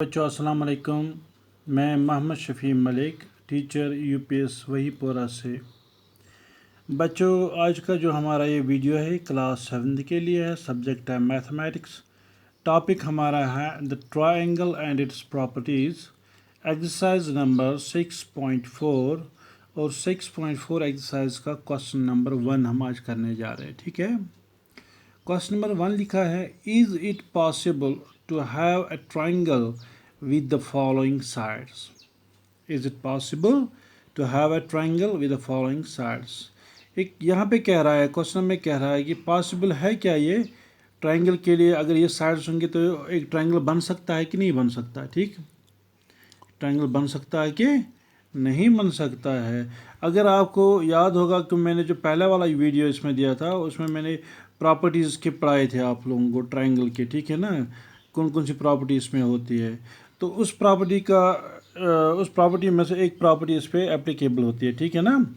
बच्चों अस्सलाम वालेकुम। मैं मोहम्मद शफ़ी मलिक, टीचर यूपीएस वहीपोरा से। बच्चों, आज का जो हमारा ये वीडियो है क्लास 7 के लिए है। सब्जेक्ट है मैथमेटिक्स। टॉपिक हमारा है the triangle and it's properties. Exercise number 6.4 और 6.4 एक्सरसाइज का क्वेश्चन नंबर 1 हम आज करने जा रहे हैं। ठीक है। क्वेश्चन नंबर 1 लिखा है, is it possible to have a triangle with the following sides? Is it possible to have a triangle with the following sides? एक यहाँ पे कह रहा है, क्वेश्चन में कह रहा है कि पॉसिबल है क्या ये ट्रायंगल के लिए, अगर ये साइड्स होंगे तो एक ट्रायंगल बन सकता है कि नहीं बन सकता। ठीक, ट्रायंगल बन सकता है कि नहीं बन सकता है। अगर आपको याद होगा कि मैंने जो पहला वाला वीडियो इसमें दिया था उसमें मैंने प्रॉपर्टीज़ के पढ़ाए थे आप लोगों को ट्रायंगल के। ठीक है ना, कौन कौन सी प्रॉपर्टी इसमें होती है। तो उस प्रॉपर्टी में से एक प्रॉपर्टी इस पर एप्लीकेबल होती है। ठीक है ना।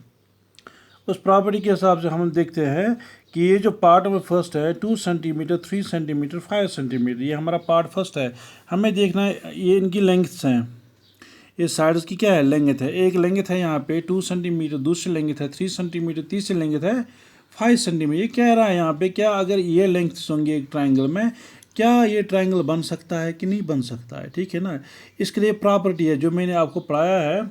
उस प्रॉपर्टी के हिसाब से हम देखते हैं कि ये जो पार्ट नंबर फर्स्ट है 2 सेंटीमीटर, 3 सेंटीमीटर, 5 सेंटीमीटर, ये हमारा पार्ट फर्स्ट है। हमें देखना है ये इनकी लेंथ्स हैं, ये साइड्स की क्या है लेंथ है। एक लेंथ है यहाँ पे 2 सेंटीमीटर, दूसरी लेंथ है 3 सेंटीमीटर, तीसरी लेंथ है 5 सेंटीमीटर। ये कह रहा है यहाँ पे क्या अगर ये लेंथ्स होंगे एक ट्रायंगल में, क्या ये ट्रायंगल बन सकता है कि नहीं बन सकता है। ठीक है ना। इसके लिए प्रॉपर्टी है जो मैंने आपको पढ़ाया है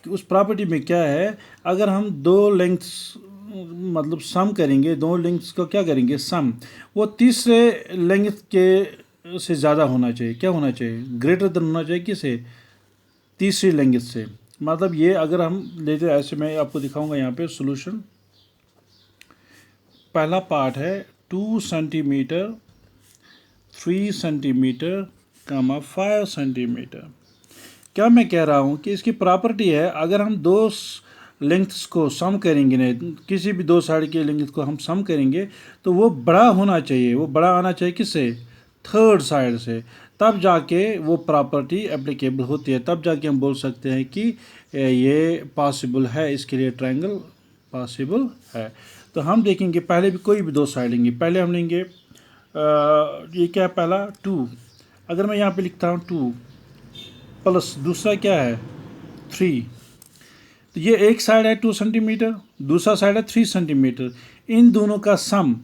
कि उस प्रॉपर्टी में क्या है, अगर हम दो लेंथ्स मतलब सम करेंगे, दो लेंथ्स को क्या करेंगे सम, वो तीसरे लेंथ के से ज़्यादा होना चाहिए। क्या होना चाहिए, ग्रेटर देन होना चाहिए किसे, तीसरी लेंथ से। मतलब ये अगर हम लेते हैं ऐसे, मैं आपको दिखाऊंगा यहाँ पे सॉल्यूशन। पहला पार्ट है 2 सेंटीमीटर, 3 सेंटीमीटर, 5 सेंटीमीटर। क्या मैं कह रहा हूँ कि इसकी प्रॉपर्टी है अगर हम दो लेंथ्स को सम करेंगे ना, किसी भी दो साइड के लेंथ को हम सम करेंगे तो वो बड़ा होना चाहिए, वो बड़ा आना चाहिए किससे, थर्ड साइड से। तब जाके वो प्रॉपर्टी एप्लीकेबल होती है, तब जाके हम बोल सकते हैं कि ये पॉसिबल है, इसके लिए ट्रायंगल पॉसिबल है। तो हम देखेंगे पहले भी कोई भी दो साइड लेंगे। पहले हम लेंगे ये क्या है पहला 2, अगर मैं यहाँ पे लिखता हूँ 2 प्लस दूसरा क्या है 3, तो ये एक साइड है 2 सेंटीमीटर, दूसरा साइड है 3 सेंटीमीटर। इन दोनों का सम,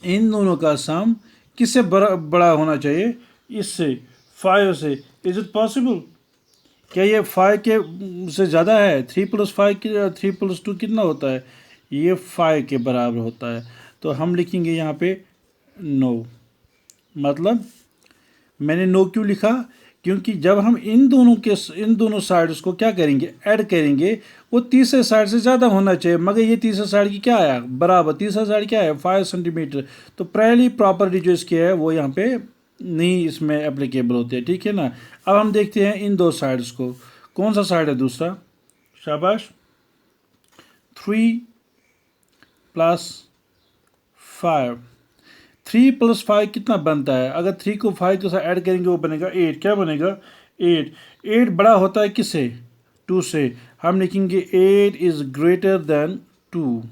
इन दोनों का सम किससे बड़ा होना चाहिए, इससे 5 से। इज इट पॉसिबल, क्या ये 5 के से ज़्यादा है। 3 + 5 3 + 2 कितना होता है, ये 5 के बराबर होता है। तो हम लिखेंगे यहाँ पे नो। मतलब मैंने नो क्यों लिखा, क्योंकि जब हम इन दोनों साइड्स को क्या करेंगे ऐड करेंगे, वो तीसरे साइड से ज़्यादा होना चाहिए, मगर ये तीसरे साइड की क्या आया बराबर, तीसरा साइड क्या है 5 सेंटीमीटर। तो पहली प्रॉपर्टी जो इसकी है वो यहाँ पे नहीं इसमें एप्लीकेबल होती है। ठीक है ना। अब हम देखते हैं इन दो साइड्स को, कौन सा साइड है दूसरा, शाबाश 3 + 5, 3 + 5 कितना बनता है, अगर 3 को 5 के साथ ऐड करेंगे वो बनेगा 8। क्या बनेगा 8। 8 बड़ा होता है किससे, 2 से। हम लिखेंगे 8 इज़ ग्रेटर देन 2।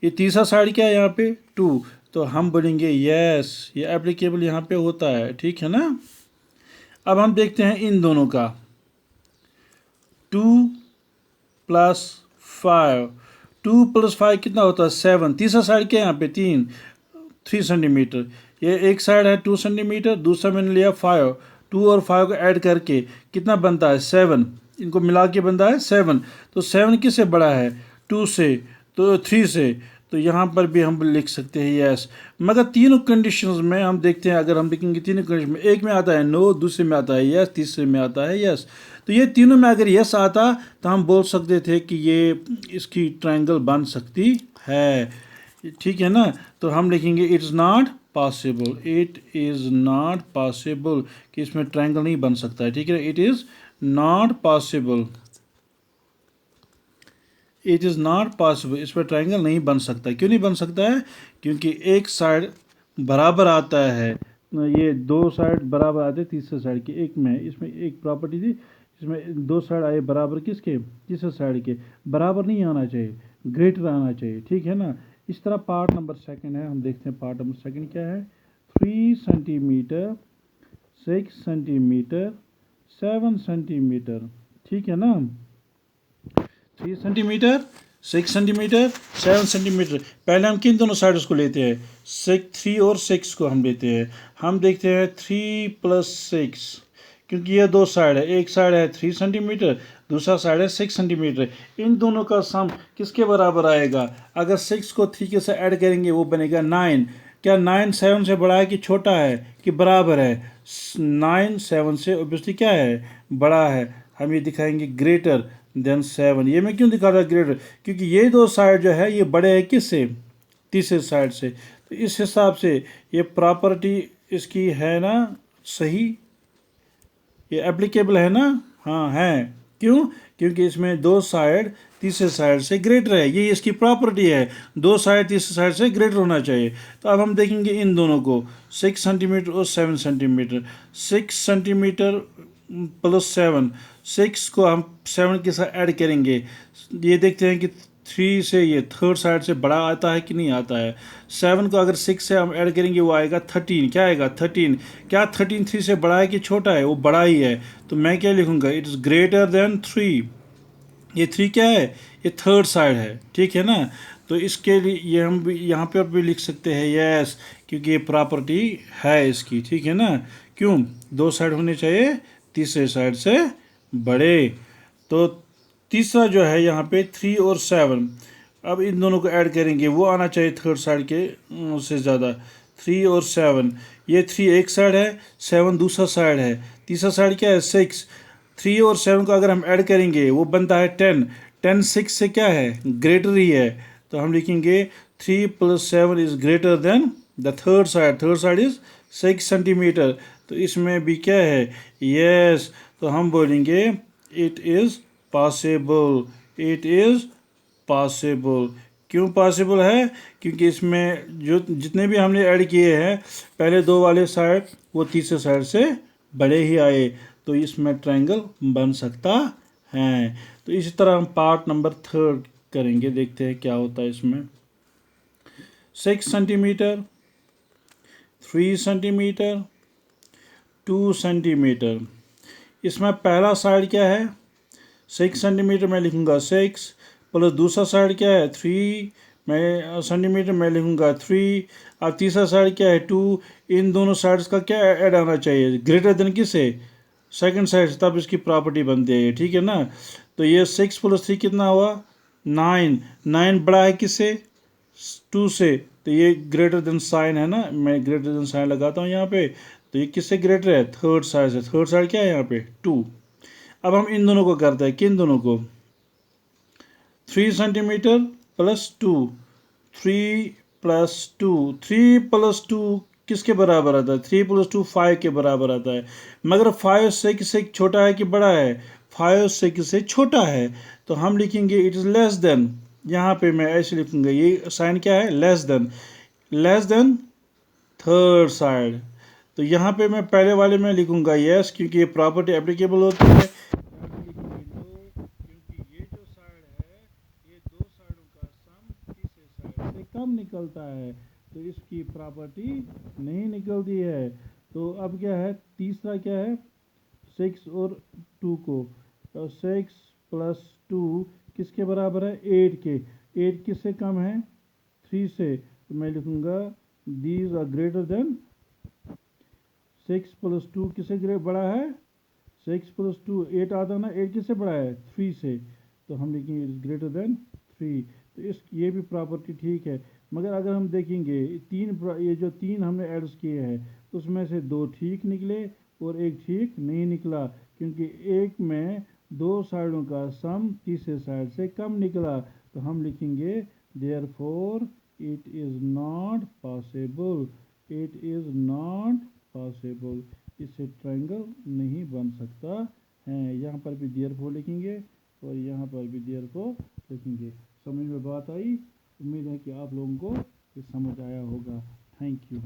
ये तीसरा साइड क्या है यहाँ पे 2, तो हम बोलेंगे यस ये एप्लीकेबल यहाँ पे होता है। ठीक है ना। अब हम देखते हैं इन दोनों का 2 + 5, 2 + 5 कितना होता है 7। तीसरा साइड क्या है यहाँ पे 3 सेंटीमीटर। ये एक साइड है 2 सेंटीमीटर, दूसरा मैंने लिया 5। 2 और 5 को ऐड करके कितना बनता है 7, इनको मिला के बनता है 7। तो 7 किससे बड़ा है 2 से, तो 3 से। तो यहाँ पर भी हम लिख सकते हैं यस। मगर तीनों कंडीशंस में हम देखते हैं, अगर हम देखेंगे तीनों कंडीशन में, एक में आता है नो, दूसरे में आता है यस, तीसरे में आता है यस। तो ये तीनों में अगर यस आता तो हम बोल सकते थे कि ये इसकी ट्रायंगल बन सकती है। ठीक है ना। तो हम लिखेंगे it's not possible, it is not possible कि इसमें ट्रायंगल नहीं बन सकता है। ठीक है, it is not possible, it is not possible, इस पर ट्रायंगल नहीं बन सकता। क्यों नहीं बन सकता है, क्योंकि एक साइड बराबर आता है, ये दो साइड बराबर आते तीसरे साइड के। एक में इसमें एक प्रॉपर्टी थी, इसमें दो साइड आए बराबर किसके, तीसरे साइड के। बराबर नहीं आना चाहिए, ग्रेटर आना चाहिए। ठीक है ना। इस तरह पार्ट नंबर सेकंड है, हम देखते हैं पार्ट नंबर सेकंड क्या है। 3 सेंटीमीटर 6 सेंटीमीटर 7 सेंटीमीटर, ठीक है ना। 3 सेंटीमीटर 6 सेंटीमीटर 7 सेंटीमीटर। पहले हम किन दोनों साइड्स को लेते हैं, 3 और 6 को हम लेते हैं। हम देखते हैं 3 + 6, क्योंकि ये दो साइड है, एक साइड है 3 सेंटीमीटर, दूसरा साइड है 6 सेंटीमीटर। इन दोनों का सम किसके बराबर आएगा? अगर 6 को 3 के साथ ऐड करेंगे वो बनेगा 9। क्या 9 7 से बड़ा है कि छोटा है कि बराबर है? 9 7 से ऑब्वियसली क्या है, बड़ा है। हम ये दिखाएंगे ग्रेटर देन 7। ये मैं क्यों दिखा रहा ग्रेटर? क्योंकि ये दो साइड जो है ये बड़े हैं किससे, तीसरे साइड से। तो इस हिसाब से ये प्रॉपर्टी इसकी है ना सही, ये एप्लीकेबल है ना? हाँ है। क्यों? क्योंकि इसमें दो साइड तीसरे साइड से ग्रेटर है, ये इसकी प्रॉपर्टी है, दो साइड तीसरे साइड से ग्रेटर होना चाहिए। तो अब हम देखेंगे इन दोनों को, 6 सेंटीमीटर और 7 सेंटीमीटर। 6 सेंटीमीटर + 7, 6 को हम 7 के साथ ऐड करेंगे, ये देखते हैं कि 3 से ये थर्ड साइड से बड़ा आता है कि नहीं आता है। 7 को अगर 6 से हम ऐड करेंगे वो आएगा 13। क्या आएगा? 13। क्या 13 3 से बड़ा है कि छोटा है? वो बड़ा ही है। तो मैं क्या लिखूंगा? It is greater than 3। ये 3 क्या है? ये थर्ड साइड है, ठीक है ना। तो इसके लिए ये हम भी यहाँ पर भी लिख सकते हैं यस, क्योंकि ये प्रॉपर्टी है इसकी, ठीक है ना। क्यों? दो साइड होने चाहिए तीसरे साइड से बड़े। तो तीसरा जो है यहाँ पे 3 और 7, अब इन दोनों को ऐड करेंगे वो आना चाहिए थर्ड साइड के से ज़्यादा। 3 और 7, ये 3 एक साइड है, 7 दूसरा साइड है, तीसरा साइड क्या है? 6। 3 और 7 को अगर हम ऐड करेंगे वो बनता है 10। 10 6 से क्या है? ग्रेटर ही है। तो हम लिखेंगे 3 + 7 is greater than the third side. Third side is 6 centimetre. तो इसमें भी क्या है? यस। तो हम बोलेंगे it is possible, it is possible. क्यों पॉसिबल है? क्योंकि इसमें जो जितने भी हमने ऐड किए हैं पहले दो वाले साइड वो तीसरे साइड से बड़े ही आए, तो इसमें ट्रायंगल बन सकता है। तो इसी तरह हम पार्ट नंबर 3 करेंगे, देखते हैं क्या होता है इसमें। 6 सेंटीमीटर 3 सेंटीमीटर 2 सेंटीमीटर। इसमें पहला साइड क्या है? 6 सेंटीमीटर मैं लिखूंगा 6, प्लस दूसरा साइड क्या है? 3 मैं सेंटीमीटर मैं लिखूंगा 3। अब तीसरा साइड क्या है? 2। इन दोनों साइड्स का क्या ऐड आना चाहिए? ग्रेटर देन किससे? सेकंड साइड से, तब इसकी प्रॉपर्टी बनती है, ठीक है ना। तो ये 6 + 3 कितना हुआ? 9। 9 बड़ा है किससे? 2 से। तो ये ग्रेटर देन साइन है ना, मैं ग्रेटर देन साइन लगाता हूँ यहाँ पे। तो ये किससे ग्रेटर है? थर्ड साइड से। थर्ड साइड क्या है यहाँ पे? 2। अब हम इन दोनों को करते हैं, किन दोनों को? 3 सेंटीमीटर + 2, 3 + 2, 3 + 2 किसके बराबर आता है? 3 + 2 5 के बराबर आता है। मगर 5 6 से छोटा है कि बड़ा है? 5 6 से छोटा है। तो हम लिखेंगे इट इज़ लेस देन। यहाँ पे मैं ऐसे लिखूंगा, ये साइन क्या है? Less than, less than third side. तो यहाँ पे मैं पहले वाले में लिखूंगा यस, क्योंकि ये प्रॉपर्टी एप्लीकेबल होती है। क्योंकि ये जो साइड है ये दो साइडों का सम तीसरे साइड से कम निकलता है, तो इसकी प्रॉपर्टी नहीं निकलती है। तो अब क्या है? तीसरा क्या है? 6 और 2 को, तो 6 + 2 किसके बराबर है? 8 के। 8 किससे कम है? 3 से। तो मैं लिखूंगा दीज आर ग्रेटर देन 6 + 2 किससे बड़ा है? 6 + 2 8 आता ना, 8 किससे बड़ा है? 3 से। तो हम लिखेंगे इट इज़ ग्रेटर देन 3। तो इस ये भी प्रॉपर्टी ठीक है। मगर अगर हम देखेंगे ये जो 3 हमने एड्स किए हैं उसमें से 2 ठीक निकले और एक ठीक नहीं निकला, क्योंकि एक में दो साइडों का सम तीसरे साइड से कम निकला। तो हम लिखेंगे therefore it is not possible, it is not possible. इससे ट्रायंगल नहीं बन सकता है। यहाँ पर भी देयरफॉर लिखेंगे और यहाँ पर भी देयरफॉर लिखेंगे। समझ में बात आई? उम्मीद है कि आप लोगों को ये समझ आया होगा। Thank you.